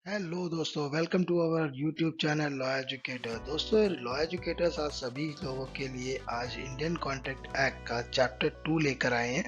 Hello दोस्तों, welcome to our YouTube channel law educator. दोस्तों, law educators आज सभी लोगों के लिए आज इंडियन कॉन्ट्रैक्ट एक्ट का चैप्टर 2 लेकर आए हैं,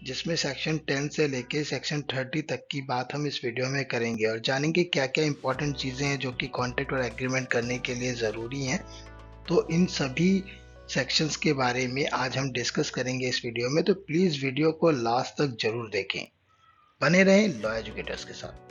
जिसमें सेक्शन 10 से लेके सेक्शन 30 तक की बात हम इस वीडियो में करेंगे और जानेंगे क्या क्या इंपॉर्टेंट चीज़ें हैं जो कि कॉन्ट्रैक्ट और एग्रीमेंट करने के लिए ज़रूरी हैं। तो इन सभी सेक्शंस के बारे में आज हम डिस्कस करेंगे इस वीडियो में, तो प्लीज़ वीडियो को लास्ट तक जरूर देखें। बने रहें लॉ एजुकेटर्स के साथ।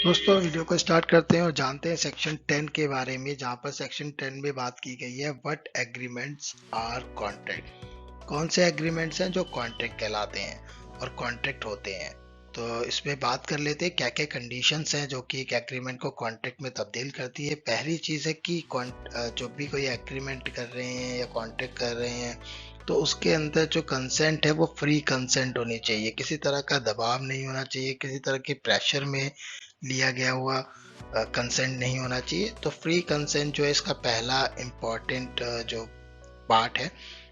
दोस्तों, वीडियो को स्टार्ट करते हैं और जानते हैं सेक्शन 10 के बारे में, जहां पर सेक्शन 10 में बात की गई है व्हाट एग्रीमेंट्स आर कॉन्ट्रैक्ट। कौन से एग्रीमेंट्स हैं जो कॉन्ट्रैक्ट कहलाते हैं और कॉन्ट्रैक्ट होते हैं। तो इसमें बात कर लेते हैं क्या क्या कंडीशंस हैं जो कि एक एग्रीमेंट को कॉन्ट्रैक्ट में तब्दील करती है। पहली चीज़ है कि जो भी कोई एग्रीमेंट कर रहे हैं या कॉन्ट्रैक्ट कर रहे हैं, तो उसके अंदर जो कंसेंट है वो फ्री कंसेंट होनी चाहिए। किसी तरह का दबाव नहीं होना चाहिए, किसी तरह के प्रेशर में लिया गया हुआ कंसेंट नहीं होना चाहिए। तो फ्री कंसेंट जो है इसका पहला इम्पॉर्टेंट जो पार्ट है।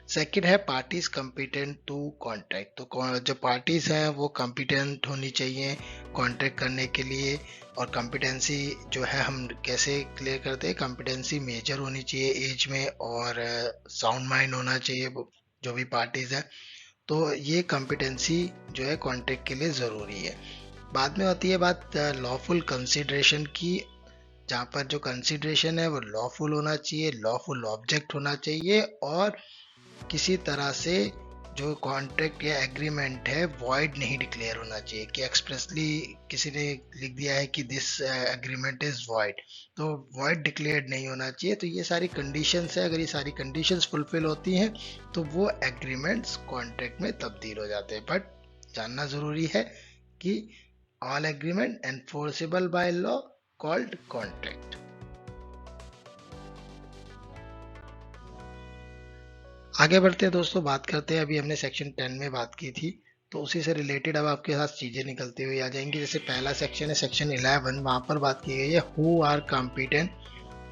सेकंड है पार्टीज कॉम्पिटेंट टू कॉन्ट्रैक्ट। तो जो पार्टीज हैं वो कॉम्पिटेंट होनी चाहिए कॉन्ट्रैक्ट करने के लिए। और कॉम्पिटेंसी जो है हम कैसे क्लियर करते हैं, कॉम्पिटेंसी मेजर होनी चाहिए एज में, और साउंड माइंड होना चाहिए जो भी पार्टीज है। तो ये कॉम्पिटेंसी जो है कॉन्ट्रैक्ट के लिए ज़रूरी है। बाद में होती है बात लॉफुल कंसिडरेशन की, जहाँ पर जो कंसिडरेशन है वो लॉफुल होना चाहिए, लॉफुल ऑब्जेक्ट होना चाहिए, और किसी तरह से जो कॉन्ट्रैक्ट या एग्रीमेंट है वॉइड नहीं डिक्लेयर होना चाहिए कि एक्सप्रेसली किसी ने लिख दिया है कि दिस एग्रीमेंट इज वॉइड, तो वॉइड डिक्लेयर्ड नहीं होना चाहिए। तो ये सारी कंडीशंस है, अगर ये सारी कंडीशंस फुलफिल होती हैं तो वो एग्रीमेंट्स कॉन्ट्रैक्ट में तब्दील हो जाते हैं। बट जानना ज़रूरी है कि all agreement enforceable by law called contract। आगे बढ़ते हैं दोस्तों, बात करते हैं। अभी हमने सेक्शन 10 में बात की थी, तो उसी से रिलेटेड अब आपके साथ चीजें निकलती हुई आ जाएंगी। जैसे पहला सेक्शन है सेक्शन 11, वहां पर बात की गई है who are competent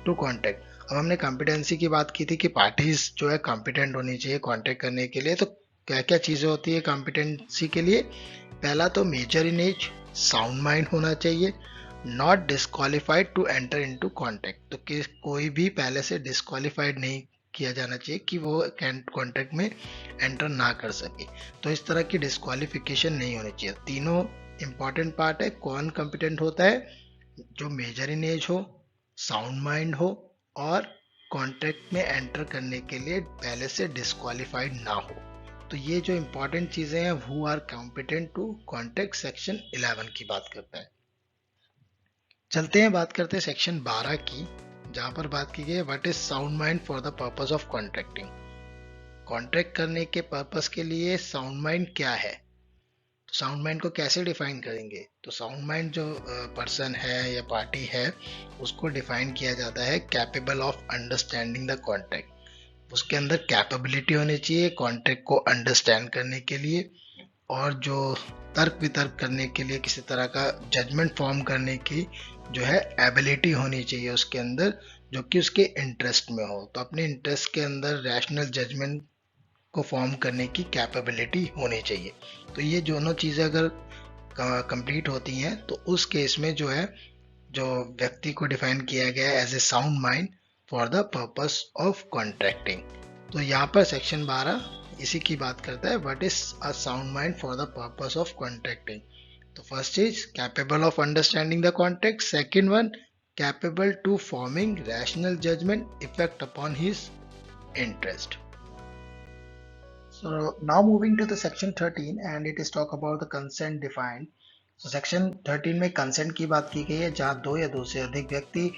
to contract. अब हमने कॉम्पिटेंसी की बात की थी कि पार्टीज जो है कॉम्पिटेंट होनी चाहिए कॉन्ट्रैक्ट करने के लिए। तो क्या क्या चीजें होती है कॉम्पिटेंसी के लिए। पहला तो major in age, sound mind होना चाहिए, not disqualified to enter into contract. तो कि कोई भी पहले से डिस्क्वालिफाइड नहीं किया जाना चाहिए कि वो कॉन्ट्रैक्ट में एंटर ना कर सके। तो इस तरह की डिस्क्वालिफिकेशन नहीं होनी चाहिए। तीनों इंपॉर्टेंट पार्ट है। कौन कॉम्पिटेंट होता है, जो मेजर इन एज हो, साउंड माइंड हो, और कॉन्ट्रैक्ट में एंटर करने के लिए पहले से डिस्क्वालिफाइड ना हो। तो ये जो इंपॉर्टेंट चीजें हैं, who are competent to contract, section 11 की बात करता है। चलते हैं, बात करते हैं सेक्शन 12 की, जहां पर बात की गई है what is sound mind for the purpose of contracting. Contract करने के पर्पस के लिए साउंड माइंड क्या है। तो साउंड माइंड को कैसे डिफाइन करेंगे। तो साउंड माइंड जो पर्सन है या पार्टी है, उसको डिफाइन किया जाता है capable of understanding the contract. उसके अंदर कैपेबिलिटी होनी चाहिए कॉन्ट्रैक्ट को अंडरस्टैंड करने के लिए, और जो तर्क वितर्क करने के लिए, किसी तरह का जजमेंट फॉर्म करने की जो है एबिलिटी होनी चाहिए उसके अंदर, जो कि उसके इंटरेस्ट में हो। तो अपने इंटरेस्ट के अंदर रैशनल जजमेंट को फॉर्म करने की कैपेबिलिटी होनी चाहिए। तो ये दोनों चीज़ें अगर कंप्लीट होती हैं तो उस केस में जो है, जो व्यक्ति को डिफाइन किया गया है as a sound mind for the purpose of contracting. तो यहाँ पर सेक्शन 12 इसी की बात करता है, what is a sound mind for the purpose of contracting. तो first is capable of understanding the contract, second one capable to forming rational judgement effect upon his interest. So now moving to the section 13 and it is talk about the consent defined. So section 13 में consent की बात की गई है, जहाँ दो या दो से अधिक व्यक्ति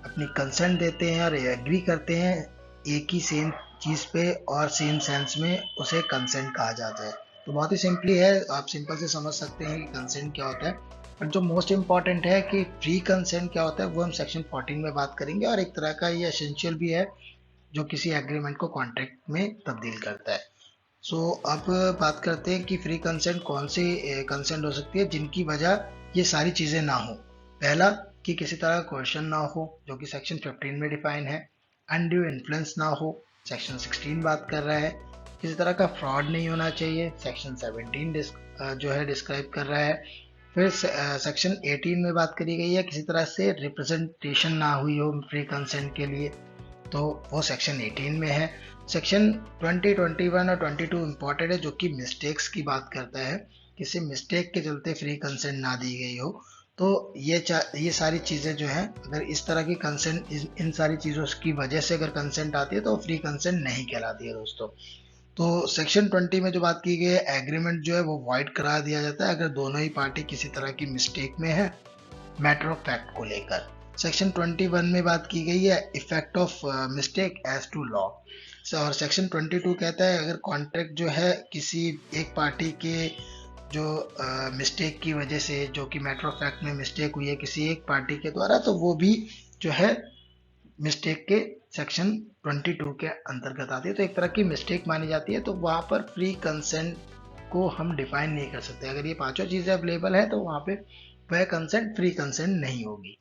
अपनी कंसेंट देते हैं और एग्री करते हैं एक ही सेम चीज पे और सेम सेंस में, उसे कंसेंट कहा जाता है। तो बहुत ही सिंपली है, आप सिंपल से समझ सकते हैं कि कंसेंट क्या होता है। पर जो मोस्ट इम्पॉर्टेंट है कि फ्री कंसेंट क्या होता है, वो हम सेक्शन 14 में बात करेंगे, और एक तरह का ये एसेंशियल भी है जो किसी एग्रीमेंट को कॉन्ट्रैक्ट में तब्दील करता है। अब बात करते हैं कि फ्री कंसेंट कौन सी कंसेंट हो सकती है जिनकी वजह ये सारी चीज़ें ना हो। पहला कि किसी तरह का क्वेश्चन ना हो, जो कि सेक्शन 15 में डिफाइन है। अनड्यू इन्फ्लुएंस ना हो, सेक्शन 16 बात कर रहा है। किसी तरह का फ्रॉड नहीं होना चाहिए, सेक्शन 17 जो है डिस्क्राइब कर रहा है। फिर सेक्शन 18 में बात करी गई है किसी तरह से रिप्रेजेंटेशन ना हुई हो फ्री कंसेंट के लिए, तो वो सेक्शन 18 में है। सेक्शन 20, 21 और 22 इंपॉर्टेंट है, जो कि मिस्टेक्स की बात करता है, किसी मिस्टेक के चलते फ्री कंसेंट ना दी गई हो। तो ये सारी चीज़ें जो हैं, अगर इस तरह की कंसेंट इन सारी चीज़ों की वजह से अगर कंसेंट आती है तो फ्री कंसेंट नहीं कहलाती है दोस्तों। तो सेक्शन 20 में जो बात की गई है, एग्रीमेंट जो है वो वाइड करा दिया जाता है अगर दोनों ही पार्टी किसी तरह की मिस्टेक में है मैटर ऑफ फैक्ट को लेकर। सेक्शन 21 में बात की गई है effect of mistake as to law. और सेक्शन 22 कहता है अगर कॉन्ट्रैक्ट जो है किसी एक पार्टी के जो मिस्टेक की वजह से, जो कि मैटर ऑफ फैक्ट में मिस्टेक हुई है किसी एक पार्टी के द्वारा, तो वो भी जो है मिस्टेक के सेक्शन 22 के अंतर्गत आती है। तो एक तरह की मिस्टेक मानी जाती है, तो वहां पर फ्री कंसेंट को हम डिफाइन नहीं कर सकते। अगर ये पांचों चीजें अवेलेबल है तो वहां पे वह कंसेंट फ्री कंसेंट नहीं होगी।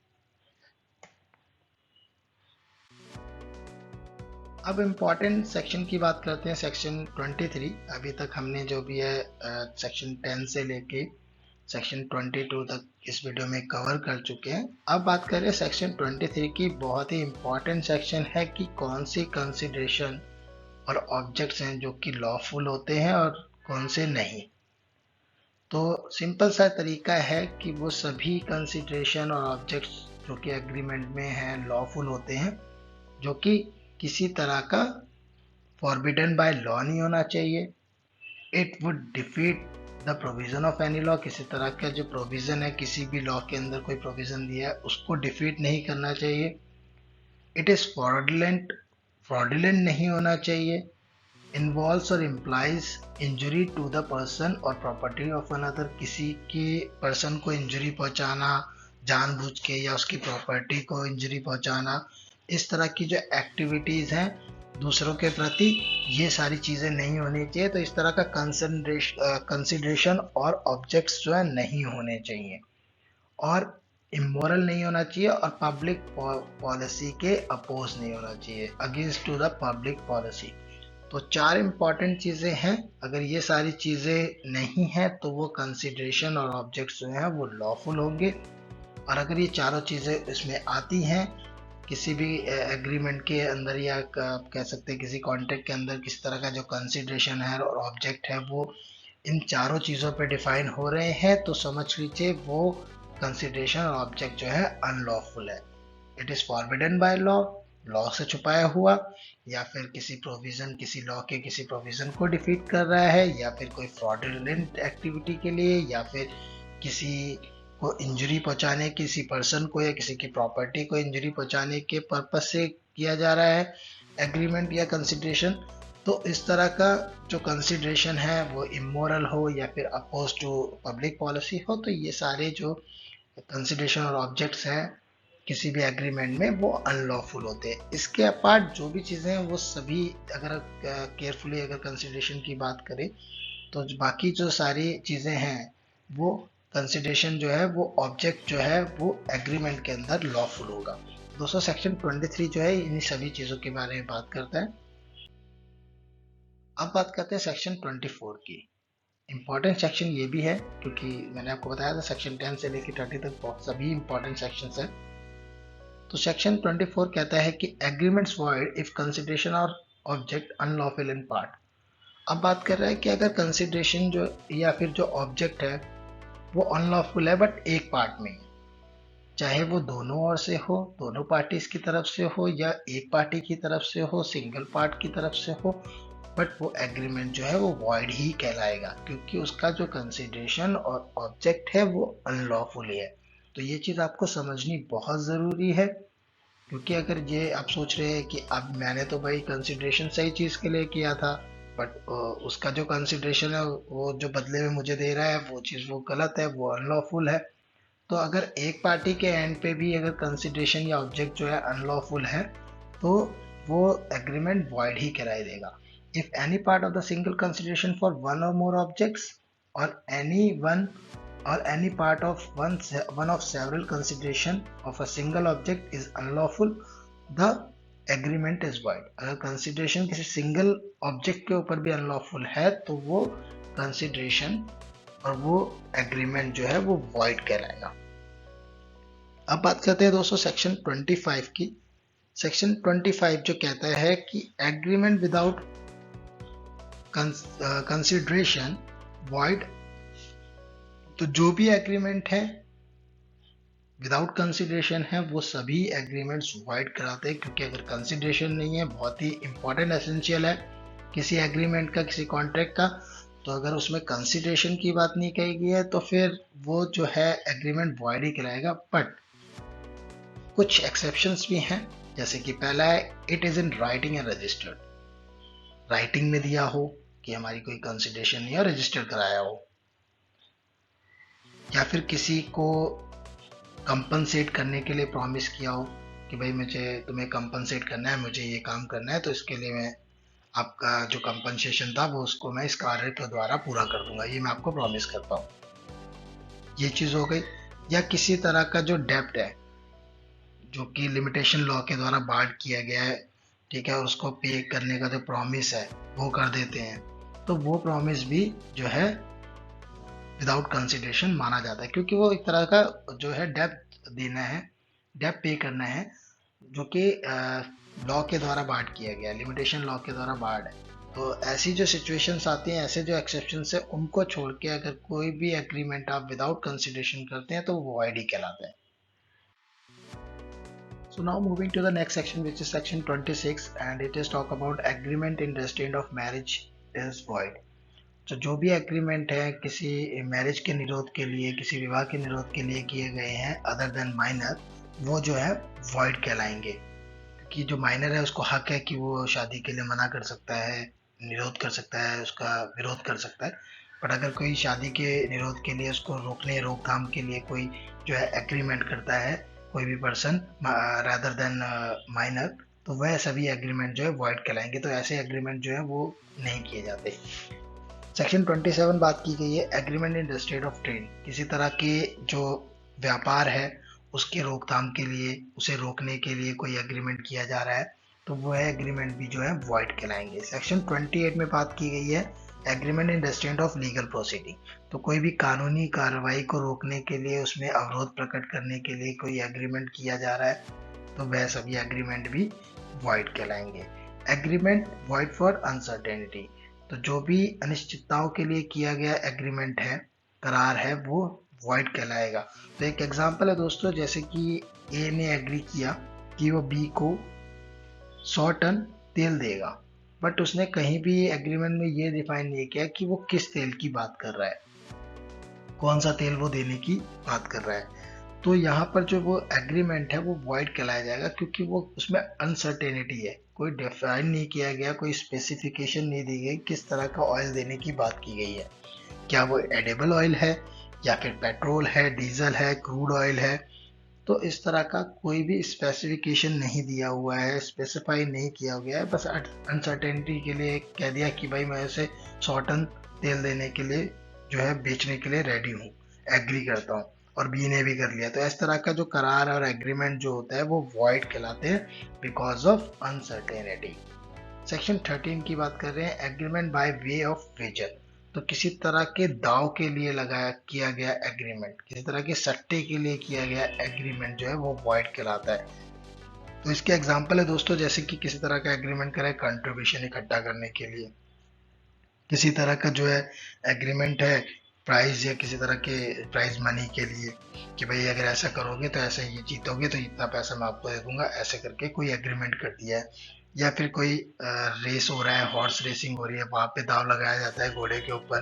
अब इम्पोर्टेंट सेक्शन की बात करते हैं, सेक्शन 23। अभी तक हमने जो भी है सेक्शन 10 से लेके सेक्शन 22 तक इस वीडियो में कवर कर चुके हैं। अब बात करें सेक्शन 23 की। बहुत ही इम्पोर्टेंट सेक्शन है कि कौन सी कंसिडरेशन और ऑब्जेक्ट्स हैं जो कि लॉफुल होते हैं और कौन से नहीं। तो सिंपल सा तरीका है कि वो सभी कंसिडरेशन और ऑब्जेक्ट्स जो कि एग्रीमेंट में हैं लॉफुल होते हैं, जो कि किसी तरह का फॉरबिडन बाय लॉ नहीं होना चाहिए। It would defeat the provision of any law, किसी तरह का जो प्रोविजन है किसी भी लॉ के अंदर कोई प्रोविजन दिया है उसको डिफीट नहीं करना चाहिए। इट इज फ्रॉडुलेंट, फ्रॉडुलेंट नहीं होना चाहिए। इन्वॉल्व्स और implies injury to the person और प्रॉपर्टी ऑफ अनदर, किसी के पर्सन को इंजरी पहुंचाना जानबूझ के या उसकी प्रॉपर्टी को इंजरी पहुंचाना, इस तरह की जो एक्टिविटीज हैं दूसरों के प्रति, ये सारी चीजें नहीं होनी चाहिए। तो इस तरह का कंसिडरेशन और ऑब्जेक्ट्स जो है नहीं होने चाहिए, और इमोरल नहीं होना चाहिए, और पब्लिक पॉलिसी के अपोज नहीं होना चाहिए, against to the public policy. तो चार इंपॉर्टेंट चीजें हैं, अगर ये सारी चीजें नहीं हैं तो वो कंसिडरेशन और ऑब्जेक्ट्स जो हैं वो लॉफुल होंगे। और अगर ये चारों चीजें इसमें आती हैं किसी भी एग्रीमेंट के अंदर, या आप कह सकते हैं किसी कॉन्ट्रैक्ट के अंदर, किस तरह का जो कंसिडरेशन है और ऑब्जेक्ट है वो इन चारों चीजों पे डिफाइन हो रहे हैं, तो समझ लीजिए वो कंसिडरेशन और ऑब्जेक्ट जो है अनलॉफुल है। It is forbidden by law, law से छुपाया हुआ, या फिर किसी प्रोविजन, किसी लॉ के किसी प्रोविजन को डिफीट कर रहा है, या फिर कोई फ्रॉडुलेंट एक्टिविटी के लिए, या फिर किसी को इंजरी पहुंचाने, किसी पर्सन को या किसी की प्रॉपर्टी को इंजरी पहुंचाने के पर्पज से किया जा रहा है एग्रीमेंट या कंसिडरेशन। तो इस तरह का जो कंसिडरेशन है वो इमोरल हो या फिर अपोज टू पब्लिक पॉलिसी हो, तो ये सारे जो कंसिडरेशन और ऑब्जेक्ट्स हैं किसी भी एग्रीमेंट में वो अनलॉफुल होते हैं। इसके अपार्ट जो भी चीज़ें हैं वो सभी, अगर केयरफुली अगर कंसिडरेशन की बात करें तो बाकी जो सारी चीज़ें हैं वो कंसिडरेशन जो है वो ऑब्जेक्ट जो है वो एग्रीमेंट के अंदर लॉफुल होगा। दोस्तों सेक्शन 23 जो है इन सभी चीज़ों के बारे में बात करता है। अब बात करते हैं सेक्शन 24 की। इम्पॉर्टेंट सेक्शन ये भी है क्योंकि मैंने आपको बताया था सेक्शन 10 से लेकर 30 तक बहुत सभी इंपॉर्टेंट सेक्शंस हैं। तो सेक्शन 24 कहता है कि एग्रीमेंट्स वॉइड इफ कंसिडरेशन और ऑब्जेक्ट अनलॉफुल इन पार्ट। अब बात कर रहा है कि अगर कंसिडरेशन जो या फिर जो ऑब्जेक्ट है वो अनलॉफुल है बट एक पार्ट में है, चाहे वो दोनों ओर से हो, दोनों पार्टीज की तरफ से हो, या एक पार्टी की तरफ से हो, सिंगल पार्ट की तरफ से हो, बट वो एग्रीमेंट जो है वो वॉइड ही कहलाएगा क्योंकि उसका जो कंसिडरेशन और ऑब्जेक्ट है वो अनलॉफुल है। तो ये चीज़ आपको समझनी बहुत ज़रूरी है, क्योंकि अगर ये आप सोच रहे हैं कि अब मैंने तो भाई कंसिडरेशन सही चीज़ के लिए किया था, बट उसका जो कंसिडरेशन है वो जो बदले में मुझे दे रहा है वो चीज़ वो गलत है, वो अनलॉफुल है। तो अगर एक पार्टी के एंड पे भी अगर कंसिडरेशन या ऑब्जेक्ट जो है अनलॉफुल है तो वो एग्रीमेंट वॉइड ही कराई देगा। If any part of the single consideration for one और मोर ऑब्जेक्ट्स और any one or any part of one of several consideration of a single object is unlawful, the agreement is void। अगर consideration किसी single object के ऊपर भी unlawful है तो वो कंसिडरेशन और वो एग्रीमेंट जो है वो void कहलाएगा। अब बात करते हैं दोस्तों सेक्शन 25 की। सेक्शन 25 जो कहता है कि एग्रीमेंट विदाउट कंसिडरेशन void। तो जो भी एग्रीमेंट है विदाउट कंसिडरेशन है वो सभी एग्रीमेंट्स वाइड कराते हैं, क्योंकि अगर कंसिडरेशन नहीं है, बहुत ही इंपॉर्टेंट एसेंशियल है किसी एग्रीमेंट का, किसी कॉन्ट्रैक्ट का, तो अगर उसमें कंसिडरेशन की बात नहीं कही गई है तो फिर वो जो है एग्रीमेंट वाइड ही कहलाएगा। बट कुछ एक्सेप्शंस भी हैं, जैसे कि पहला है it is in writing and registered. Writing में दिया हो कि हमारी कोई कंसिडरेशन नहीं है, रजिस्टर कराया हो, या फिर किसी को कंपनसेट करने के लिए प्रॉमिस किया हो कि भाई मुझे तुम्हें कंपनसेट करना है, मुझे ये काम करना है, तो इसके लिए मैं आपका जो कंपनसेशन था वो उसको मैं इस कार्य के द्वारा पूरा कर दूंगा, ये मैं आपको प्रॉमिस करता हूँ। ये चीज़ हो गई। या किसी तरह का जो डेप्ट है जो कि लिमिटेशन लॉ के द्वारा बार्ड किया गया है, ठीक है, और उसको पे करने का जो प्रॉमिस है वो कर देते हैं, तो वो प्रॉमिस भी जो है विदाउट कंसिडरेशन माना जाता है, क्योंकि वो एक तरह का जो है डेप्ट देना है, डेप्ट पे करना है, जो कि लॉ के द्वारा बार्ड किया गया है, लिमिटेशन लॉ के द्वारा बार्ड है। तो ऐसी जो सिचुएशंस आती हैं, ऐसे जो एक्सेप्शंस है, उनको छोड़ के अगर कोई भी एग्रीमेंट आप विदाउट कंसिडरेशन करते हैं तो वो वॉइड ही कहलाता है। So now moving to the next section, which is section 26, and it is talk about agreement in restraint of marriage is void। तो जो भी एग्रीमेंट है किसी मैरिज के निरोध के लिए, किसी विवाह के निरोध के लिए किए गए हैं अदर देन माइनर, वो जो है void कहलाएंगे। कि जो माइनर है उसको हक है कि वो शादी के लिए मना कर सकता है, निरोध कर सकता है, उसका विरोध कर सकता है। बट अगर कोई शादी के निरोध के लिए, उसको रोकने रोकथाम के लिए कोई जो है एग्रीमेंट करता है कोई भी पर्सन रादर देन माइनर, तो वह सभी एग्रीमेंट जो है वॉइड कहलाएंगे। तो ऐसे एग्रीमेंट जो है वो नहीं किए जाते। सेक्शन 27 बात की गई है एग्रीमेंट इन रजिस्ट्रेट ऑफ ट्रेड। किसी तरह के जो व्यापार है उसके रोकथाम के लिए, उसे रोकने के लिए कोई एग्रीमेंट किया जा रहा है, तो वह एग्रीमेंट भी जो है वॉइड कहलाएंगे। सेक्शन 28 में बात की गई है agreement in restaurant of legal proceeding. तो कोई भी कानूनी कार्रवाई को रोकने के लिए, उसमें अवरोध प्रकट करने के लिए कोई एग्रीमेंट किया जा रहा है, तो वह सभी एग्रीमेंट भी वॉइड कहलाएंगे। Agreement void for uncertainty. तो जो भी अनिश्चितताओं के लिए किया गया एग्रीमेंट है, करार है, वो वॉइड कहलाएगा। तो एक एग्जांपल है दोस्तों, जैसे कि ए ने एग्री किया कि वो बी को 100 टन तेल देगा, बट उसने कहीं भी एग्रीमेंट में ये डिफाइन नहीं किया कि वो किस तेल की बात कर रहा है, कौन सा तेल वो देने की बात कर रहा है। तो यहाँ पर जो वो एग्रीमेंट है वो वॉइड कहलाया जाएगा, क्योंकि वो उसमें अनसर्टेनिटी है, कोई डिफाइन नहीं किया गया, कोई स्पेसिफिकेशन नहीं दी गई किस तरह का ऑयल देने की बात की गई है। क्या वो एडिबल ऑयल है, या फिर पेट्रोल है, डीजल है, क्रूड ऑयल है। तो इस तरह का कोई भी स्पेसिफिकेशन नहीं दिया हुआ है, स्पेसिफाई नहीं किया गया है, बस अनसर्टेनिटी के लिए कह दिया कि भाई मैं उसे 100 टन तेल देने के लिए जो है बेचने के लिए रेडी हूँ, एग्री करता हूँ, और बी ने भी कर लिया। तो इस तरह का जो करार और एग्रीमेंट जो होता है वो वॉइड कहलाते हैं बिकॉज ऑफ अनसर्टेनिटी। सेक्शन 13 की बात कर रहे हैं agreement by way of wager. तो किसी तरह के दाव के लिए लगाया किया गया एग्रीमेंट, किसी तरह के सट्टे के लिए किया गया एग्रीमेंट जो है वो वॉइड कहलाता है। तो इसके एग्जांपल है दोस्तों, जैसे कि किसी तरह का एग्रीमेंट करें कंट्रीब्यूशन इकट्ठा करने के लिए, किसी तरह का जो है एग्रीमेंट है प्राइज या किसी तरह के प्राइज मनी के लिए कि भाई अगर ऐसा करोगे तो ऐसे ये जीतोगे तो इतना पैसा मैं आपको दे दूंगा, ऐसे करके कोई एग्रीमेंट कर दिया है। या फिर कोई रेस हो रहा है, हॉर्स रेसिंग हो रही है, वहां पे दाव लगाया जाता है घोड़े के ऊपर,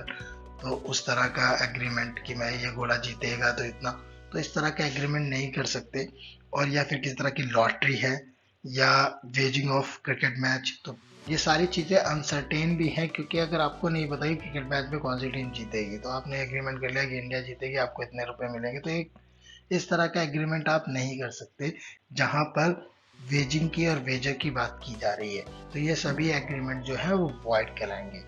तो उस तरह का एग्रीमेंट कि मैं ये घोड़ा जीतेगा तो इतना, तो इस तरह का एग्रीमेंट नहीं कर सकते। और या फिर किसी तरह की लॉटरी है या वेजिंग ऑफ क्रिकेट मैच, तो ये सारी चीजें अनसर्टेन भी हैं, क्योंकि अगर आपको नहीं पता कि क्रिकेट मैच में कौन सी टीम जीतेगी, तो आपने एग्रीमेंट कर लिया कि इंडिया जीतेगी, आपको इतने रुपए मिलेंगे, तो एक इस तरह का एग्रीमेंट आप नहीं कर सकते जहां पर वेजिंग की और वेजर की बात की जा रही है। तो ये सभी एग्रीमेंट जो है वो वॉइड कहलाएंगे।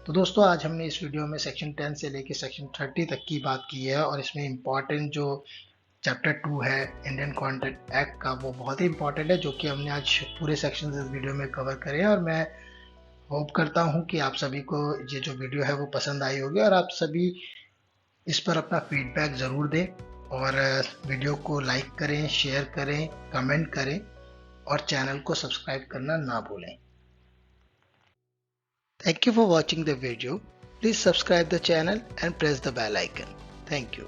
तो दोस्तों आज हमने इस वीडियो में सेक्शन 10 से लेके सेक्शन 30 तक की बात की है और इसमें इम्पॉर्टेंट जो चैप्टर 2 है इंडियन कॉन्ट्रैक्ट एक्ट का वो बहुत ही इम्पॉर्टेंट है, जो कि हमने आज पूरे सेक्शन इस वीडियो में कवर करे हैं। और मैं होप करता हूँ कि आप सभी को ये जो वीडियो है वो पसंद आई होगी और आप सभी इस पर अपना फीडबैक ज़रूर दें और वीडियो को लाइक करें, शेयर करें, कमेंट करें और चैनल को सब्सक्राइब करना ना भूलें। Thank you for watching the video. Please subscribe the channel and press the bell icon. Thank you.